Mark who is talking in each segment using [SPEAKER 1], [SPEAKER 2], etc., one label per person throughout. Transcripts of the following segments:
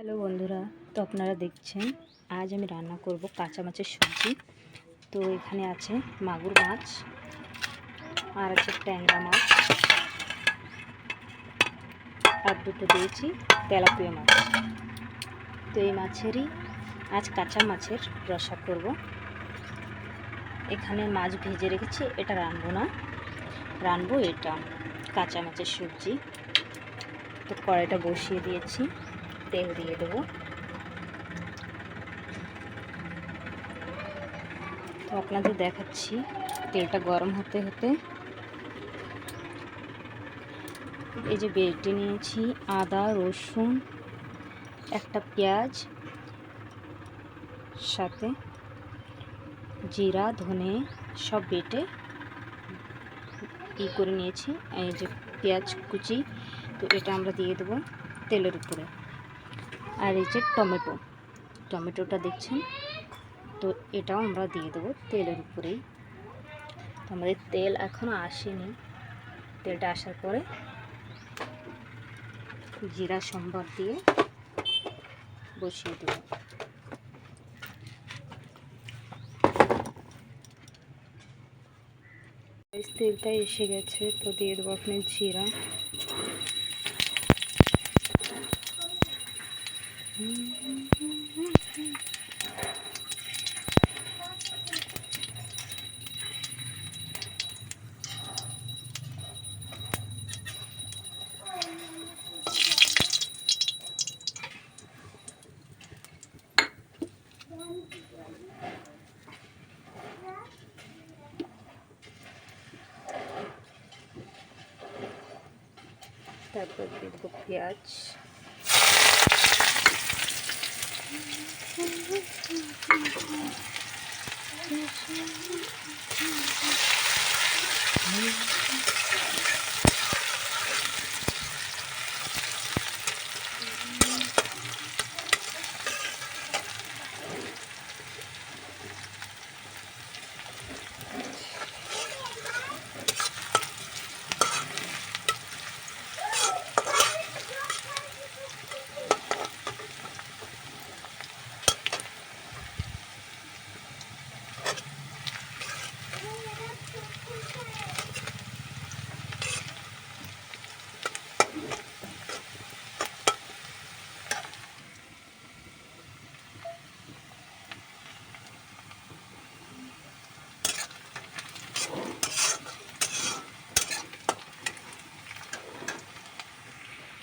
[SPEAKER 1] Hello বন্ধুরা, তো আপনারা দেখছেন আজ আমি রান্না করব কাঁচা মাছের সবজি। তো এখানে আছে মাগুর মাছ আর আছে ট্যাংরা মাছ আর দুটো দিয়েছি তেলাপিয়া মাছ। তো এই মাছেরই আজ কাঁচা মাছের রসা করব। এখানে মাছ ভেজে রেখেছি, এটা রানবো না, রানবো এটা কাঁচা মাছের সবজি। তো কড়াইটা বসিয়ে দিয়েছি, তেল দিয়ে দেবো। তো আপনাদের দেখাচ্ছি তেলটা গরম হতে হতে এই যে বেটে নিয়েছি আদা রসুন একটা পেঁয়াজ, সাথে জিরা ধনে সব বেটে করে নিয়েছি। এই যে পেঁয়াজ কুচি, তো এটা আমরা দিয়ে দেবো তেলের উপরে। আর এই যে টমেটোটা দেখছেন, তো এটাও আমরা দিয়ে দেবো তেলের উপরেই। তো আমাদের তেল এখনও আসেনি, তেলটা আসার পরে জিরা সম্বার দিয়ে বসিয়ে দেবো। তেলটা এসে গেছে, তো দিয়ে দেবো আপনি জিরা, তারপর দিয়ে দেবো পেঁয়াজ,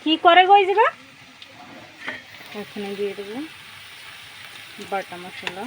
[SPEAKER 1] কি করে গো এই জায়গা। এখানে দিয়ে দেবো বাটা মশলা,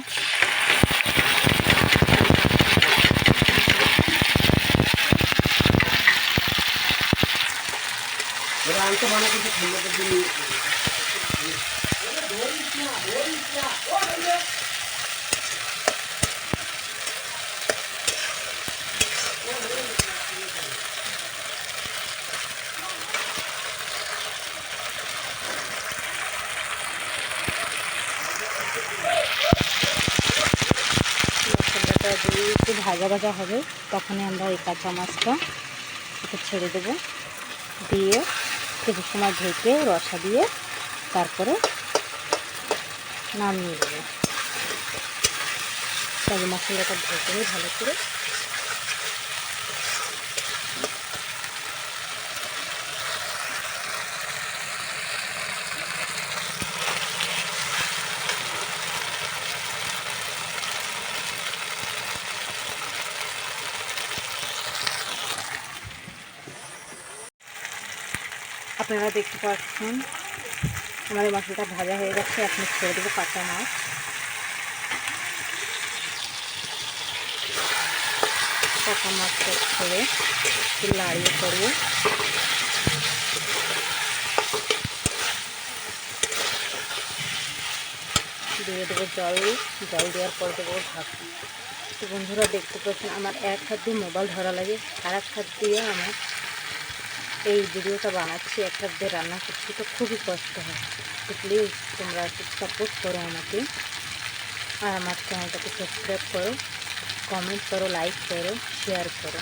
[SPEAKER 1] মশলাটা দিয়ে একটু ভাজা ভাজা হবে, তখনই আমরা এই কাঁচা মাছটা একটু ছেড়ে দেবো, দিয়ে কিছু সময় ঢেকে রসা দিয়ে তারপরে নামিয়ে দেবো। তবে মশলাটা ঢেকে ভালো করে। আপনারা দেখতে পাচ্ছেন আমাদের মশলাটা ভাজা হয়ে গেছে। এখন ছেড়ে দেবো কাঁচা মাছ। কাঁচা মাছটা ছেড়ে একটু নাড়িয়ে করবো। দিয়ে দেবো জল দেওয়ার পর দেবো ঢাকা। তো বন্ধুরা দেখতে পাচ্ছেন আমার এক হাত দিয়ে মোবাইল ধরা লাগে, আর এক হাত দিয়ে আমার এই ভিডিওটা বানাচ্ছি, এক হাত দিয়ে রান্না করছি, তো খুবই কষ্ট হয়। তো প্লিজ তোমরা একটু সাপোর্ট করো আমাকে, আর আমার চ্যানেলটাকে সাবস্ক্রাইব করো, কমেন্ট করো, লাইক করো, শেয়ার করো।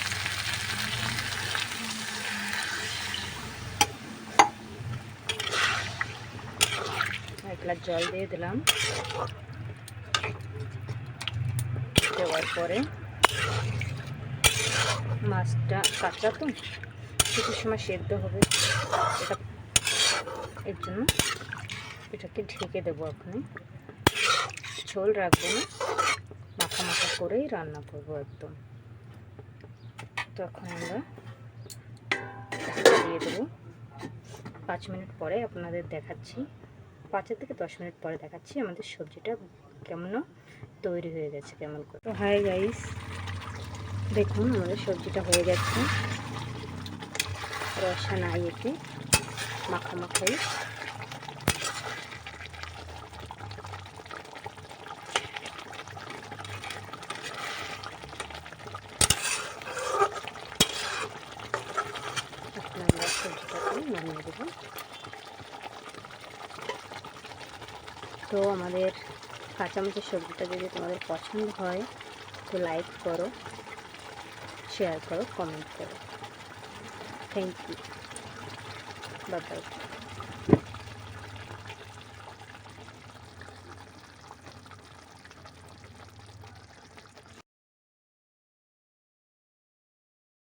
[SPEAKER 1] গ্লাস জল দিয়ে দিলাম। দেওয়ার পরে মাছটা কাঁচা তো কিছু সময় সেদ্ধ হবে, এটা এর জন্য এটাকে ঢেকে দেবো। আপনি ঝোল রাখবো না, মাখা মাখা করেই রান্না করবো একদম। তখন আমরা দিয়ে দেবো। 5 মিনিট পরে আপনাদের দেখাচ্ছি, 5 থেকে 10 মিনিট পরে দেখাচ্ছি আমাদের সবজিটা কেমন তৈরি হয়ে গেছে, কেমন করে। তো হাই গাইস, দেখুন আমাদের সবজিটা হয়ে যাচ্ছে, রসা নাই এতে, মাখা মাখাই। আমরা সবজিটাকে নামিয়ে দেবো। তো আমাদের কাঁচামরিচের সবজিটা যদি তোমাদের পছন্দ হয় তো লাইক করো, শেয়ার করো, কমেন্ট করো। Thank you, bye by.